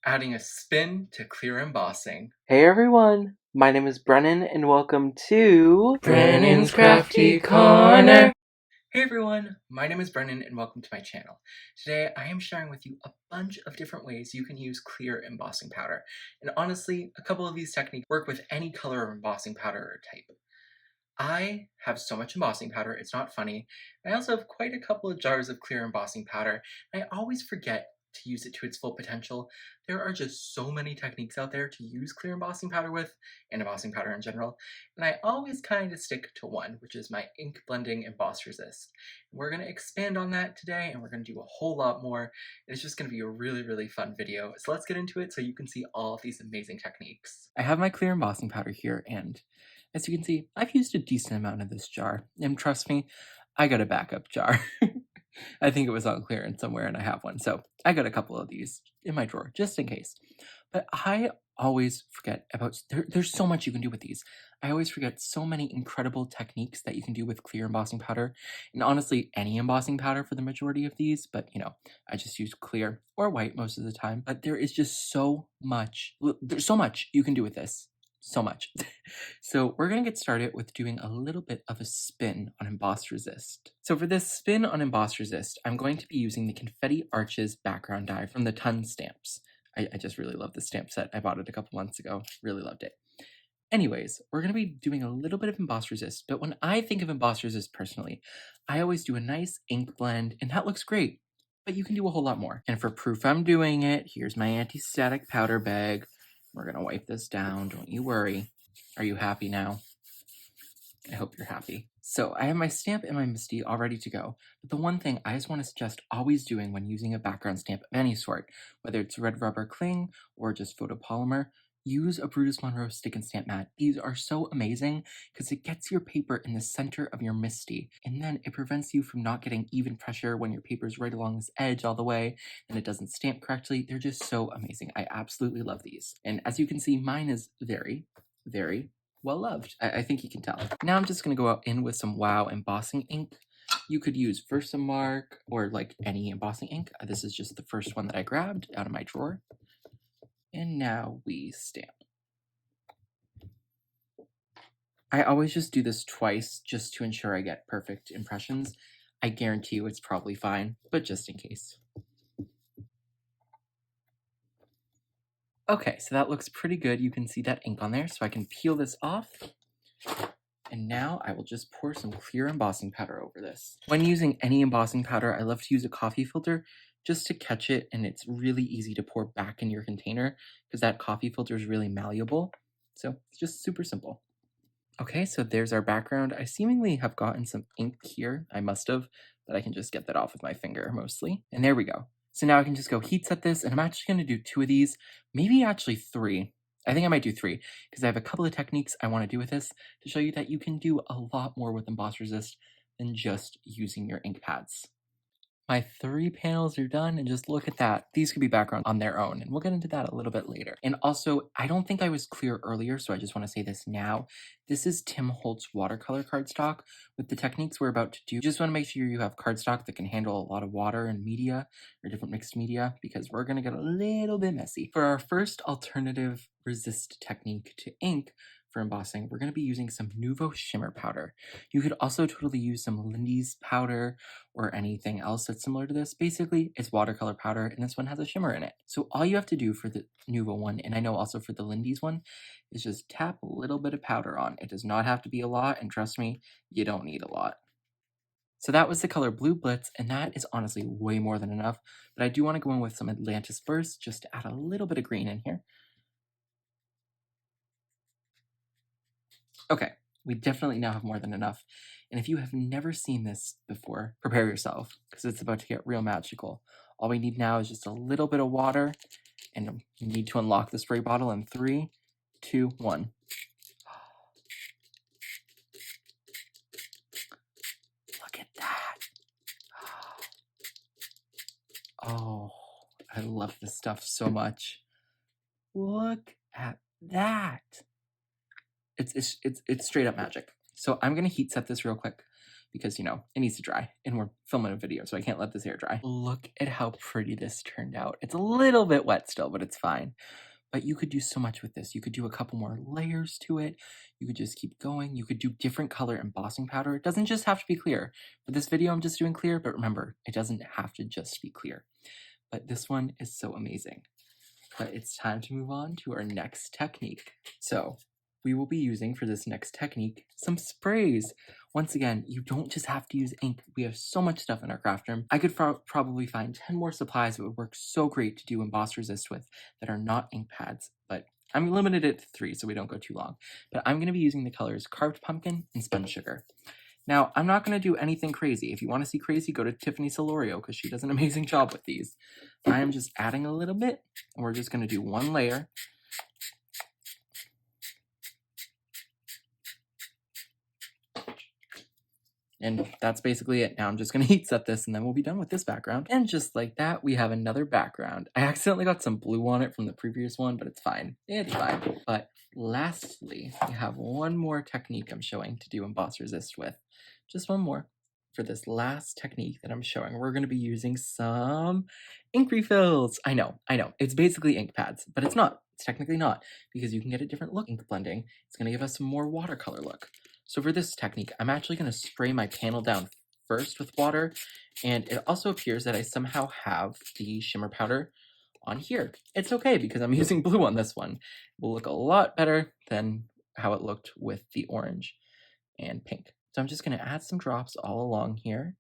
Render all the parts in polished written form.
adding a spin to clear embossing. Hey everyone, my name is Brennan and welcome to Brennan's Crafty Corner. Hey everyone, my name is Brennan and welcome to my channel. Today I am sharing with you a bunch of different ways you can use clear embossing powder. And honestly, a couple of these techniques work with any color of embossing powder or type. I have so much embossing powder, it's not funny. I also have quite a couple of jars of clear embossing powder, and I always forget to use it to its full potential. There are just so many techniques out there to use clear embossing powder with, and embossing powder in general, and I always kind of stick to one, which is my ink blending emboss resist. We're going to expand on that today, and we're going to do a whole lot more. It's just going to be a really fun video, so let's get into it so you can see all of these amazing techniques. I have my clear embossing powder here, and as you can see, I've used a decent amount of this jar, and trust me, I got a backup jar. I think it was on clearance somewhere and I have one, so I got a couple of these in my drawer, just in case. But I always forget about, there's so much you can do with these. I always forget so many incredible techniques that you can do with clear embossing powder, and honestly, any embossing powder for the majority of these, but you know, I just use clear or white most of the time. But there is just so much, there's so much you can do with this. So much. So we're going to get started with doing a little bit of a spin on Emboss Resist. So for this spin on Emboss Resist, I'm going to be using the Confetti Arches background die from the Ton Stamps. I just really love this stamp set. I bought it a couple months ago. Really loved it. Anyways, we're going to be doing a little bit of Emboss Resist, but when I think of Emboss Resist personally, I always do a nice ink blend, and that looks great, but you can do a whole lot more. And for proof I'm doing it, here's my anti-static powder bag. We're going to wipe this down, don't you worry. Are you happy now? I hope you're happy. So I have my stamp and my MISTI all ready to go, but the one thing I just want to suggest always doing when using a background stamp of any sort, whether it's red rubber cling or just photopolymer, use a Brutus Monroe stick and stamp mat. These are so amazing because it gets your paper in the center of your MISTI, and then it prevents you from not getting even pressure when your paper is right along this edge all the way and it doesn't stamp correctly. They're just so amazing. I absolutely love these. And as you can see, mine is very well loved. I think you can tell. Now I'm just going to go out in with some Wow embossing ink. You could use Versamark or like any embossing ink. This is just the first one that I grabbed out of my drawer. And now we stamp. I always just do this twice just to ensure I get perfect impressions. I guarantee you it's probably fine, but just in case. Okay, so that looks pretty good. You can see that ink on there, so I can peel this off. And now I will just pour some clear embossing powder over this. When using any embossing powder, I love to use a coffee filter just to catch it, and it's really easy to pour back in your container because that coffee filter is really malleable. So it's just super simple. Okay, so there's our background. I seemingly have gotten some ink here. I must have, but I can just get that off with my finger mostly. And there we go. So now I can just go heat set this, and I'm actually going to do 2 of these, maybe actually 3. I think I might do 3 because I have a couple of techniques I want to do with this to show you that you can do a lot more with Emboss Resist than just using your ink pads. My 3 panels are done, and just look at that. These could be background on their own, and we'll get into that a little bit later. And also, I don't think I was clear earlier, so I just want to say this now. This is Tim Holtz watercolor cardstock. With the techniques we're about to do, you just want to make sure you have cardstock that can handle a lot of water and media, or different mixed media, because we're going to get a little bit messy. For our first alternative resist technique to ink, for embossing, we're going to be using some Nuvo Shimmer powder. You could also totally use some Lindy's powder or anything else that's similar to this. Basically, it's watercolor powder, and this one has a shimmer in it. So all you have to do for the Nuvo one, and I know also for the Lindy's one, is just tap a little bit of powder on. It does not have to be a lot, and trust me, you don't need a lot. So that was the color Blue Blitz, and that is honestly way more than enough, but I do want to go in with some Atlantis Burst just to add a little bit of green in here. Okay, we definitely now have more than enough. And if you have never seen this before, prepare yourself because it's about to get real magical. All we need now is just a little bit of water, and you need to unlock the spray bottle in 3, 2, 1. Look at that. Oh, I love this stuff so much. Look at that. It's straight up magic. So I'm going to heat set this real quick because, you know, it needs to dry and we're filming a video, so I can't let this hair dry. Look at how pretty this turned out. It's a little bit wet still, but it's fine. But you could do so much with this. You could do a couple more layers to it. You could just keep going. You could do different color embossing powder. It doesn't just have to be clear. For this video, I'm just doing clear, but remember, it doesn't have to just be clear. But this one is so amazing. But it's time to move on to our next technique. So we will be using for this next technique some sprays. Once again, you don't just have to use ink. We have so much stuff in our craft room. I could probably find 10 more supplies that would work so great to do emboss resist with that are not ink pads, but I'm limited it to 3 so we don't go too long. But I'm going to be using the colors Carved Pumpkin and Spun Sugar. Now, I'm not going to do anything crazy. If you want to see crazy, go to Tiffany Solorio because she does an amazing job with these. I am just adding a little bit, and we're just going to do one layer. And that's basically it. Now I'm just going to heat set this and then we'll be done with this background. And just like that, we have another background. I accidentally got some blue on it from the previous one, but it's fine. It's fine. But lastly, we have one more technique I'm showing to do emboss resist with. Just one more. For this last technique that I'm showing, we're going to be using some ink refills. I know. It's basically ink pads, but it's not. It's technically not because you can get a different look ink blending. It's going to give us some more watercolor look. So for this technique, I'm actually going to spray my panel down first with water, and it also appears that I somehow have the shimmer powder on here. It's okay because I'm using blue on this one. It will look a lot better than how it looked with the orange and pink. So I'm just going to add some drops all along here.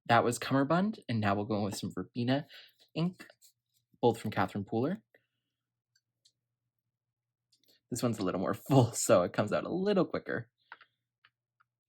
That was Cummerbund, and now we'll go in with some Verbena ink, both from Catherine Pooler. This one's a little more full, so it comes out a little quicker.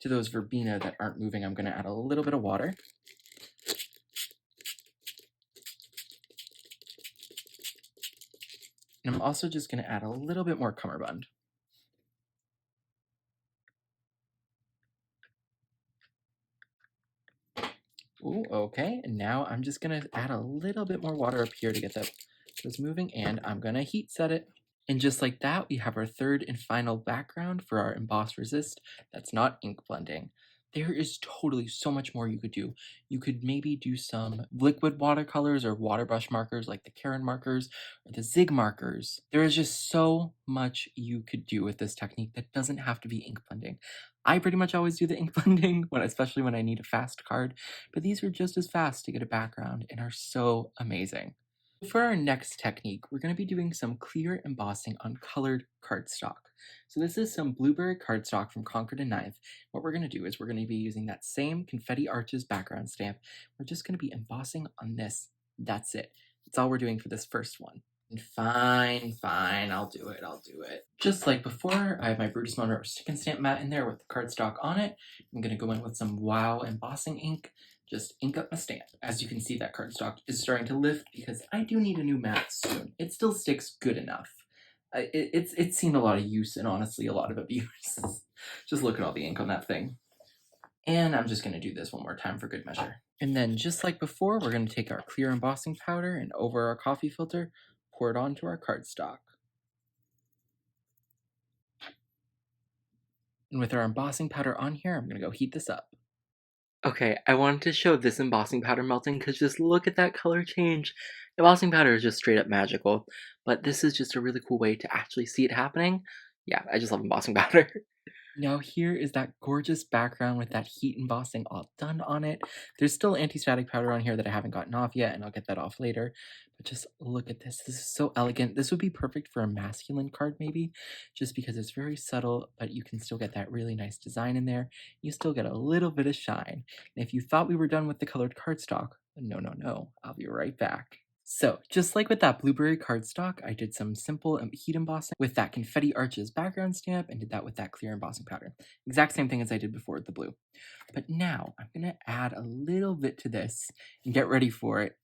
To those Verbena that aren't moving, I'm going to add a little bit of water. And I'm also just going to add a little bit more Cummerbund. Ooh, okay. And now I'm just going to add a little bit more water up here to get those moving, and I'm going to heat set it. And just like that, we have our third and final background for our emboss resist that's not ink blending. There is totally so much more you could do. You could maybe do some liquid watercolors or water brush markers like the Karen markers or the Zig markers. There is just so much you could do with this technique that doesn't have to be ink blending. I pretty much always do the ink blending, especially when I need a fast card, but these are just as fast to get a background and are so amazing. For our next technique, we're going to be doing some clear embossing on colored cardstock. So this is some blueberry cardstock from Concord and Ninth. What we're going to do is we're going to be using that same confetti arches background stamp. We're just going to be embossing on this. That's it. That's all we're doing for this first one. And fine, I'll do it. Just like before, I have my Brutus Monroe stick and stamp mat in there with the cardstock on it. I'm going to go in with some Wow embossing ink. Just ink up my stamp. As you can see, that cardstock is starting to lift because I do need a new mat soon. It still sticks good enough. It's seen a lot of use and honestly a lot of abuse. Just look at all the ink on that thing. And I'm just going to do this one more time for good measure. And then just like before, we're going to take our clear embossing powder and over our coffee filter, pour it onto our cardstock. And with our embossing powder on here, I'm going to go heat this up. Okay, I wanted to show this embossing powder melting because just look at that color change. Embossing powder is just straight up magical, but this is just a really cool way to actually see it happening. Yeah, I just love embossing powder. Now here is that gorgeous background with that heat embossing all done on it. There's still anti-static powder on here that I haven't gotten off yet, and I'll get that off later. But just look at this. This is so elegant. This would be perfect for a masculine card maybe, just because it's very subtle, but you can still get that really nice design in there. You still get a little bit of shine. And if you thought we were done with the colored cardstock, no, I'll be right back. So, just like with that blueberry cardstock, I did some simple heat embossing with that confetti arches background stamp and did that with that clear embossing powder. Exact same thing as I did before with the blue. But now, I'm going to add a little bit to this and get ready for it.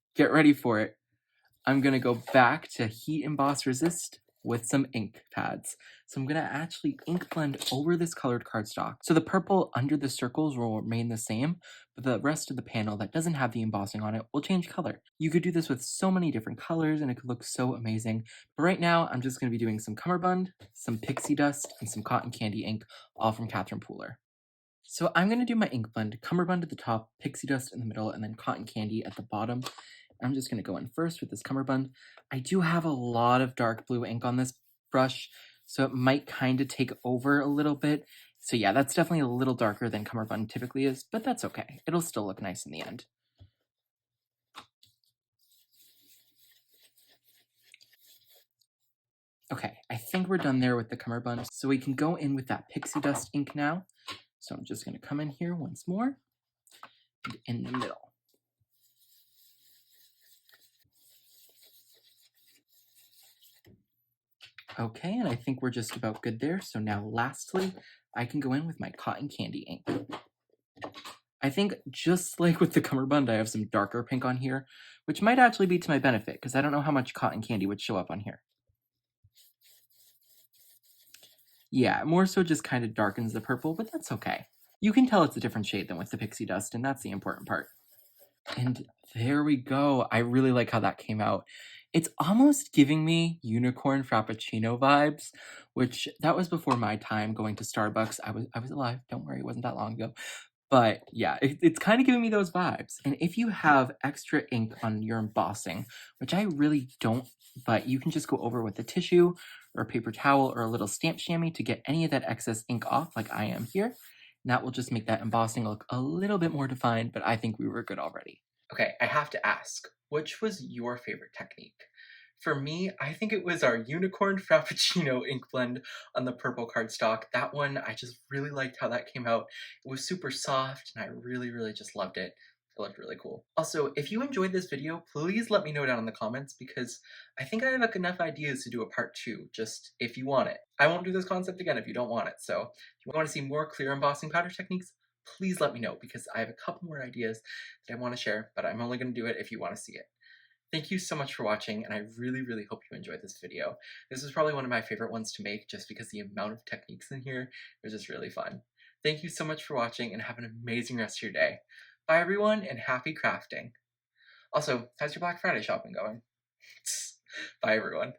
I'm going to go back to heat emboss resist with some ink pads. So I'm going to actually ink blend over this colored cardstock. So the purple under the circles will remain the same, but the rest of the panel that doesn't have the embossing on it will change color. You could do this with so many different colors and it could look so amazing. But right now, I'm just going to be doing some Cummerbund, some pixie dust, and some cotton candy ink, all from Catherine Pooler. So I'm going to do my ink blend, cummerbund at the top, pixie dust in the middle, and then cotton candy at the bottom. I'm just going to go in first with this cummerbund. I do have a lot of dark blue ink on this brush, so it might kind of take over a little bit. So yeah, that's definitely a little darker than cummerbund typically is, but that's okay. It'll still look nice in the end. Okay, I think we're done there with the cummerbund, so we can go in with that pixie dust ink now. So I'm just going to come in here once more, and in the middle. Okay, and I think we're just about good there. So now lastly, I can go in with my cotton candy ink. I think just like with the cummerbund, I have some darker pink on here, which might actually be to my benefit because I don't know how much cotton candy would show up on here. Yeah, more so just kind of darkens the purple, but that's okay. You can tell it's a different shade than with the pixie dust, and that's the important part. And there we go. I really like how that came out. It's almost giving me unicorn frappuccino vibes, which that was before my time going to Starbucks. I was alive. Don't worry, it wasn't that long ago. But yeah, it's kind of giving me those vibes. And if you have extra ink on your embossing, which I really don't, but you can just go over with a tissue or a paper towel or a little stamp chamois to get any of that excess ink off like I am here. And that will just make that embossing look a little bit more defined, but I think we were good already. Okay, I have to ask, which was your favorite technique? For me, I think it was our Unicorn Frappuccino ink blend on the purple cardstock. That one, I just really liked how that came out. It was super soft, and I really just loved it. It looked really cool. Also, if you enjoyed this video, please let me know down in the comments because I think I have enough ideas to do a part 2, just if you want it. I won't do this concept again if you don't want it, so if you want to see more clear embossing powder techniques, please let me know because I have a couple more ideas that I want to share, but I'm only going to do it if you want to see it. Thank you so much for watching, and I really hope you enjoyed this video. This is probably one of my favorite ones to make just because the amount of techniques in here was just really fun. Thank you so much for watching, and have an amazing rest of your day. Bye everyone, and happy crafting. Also, how's your Black Friday shopping going? Bye everyone.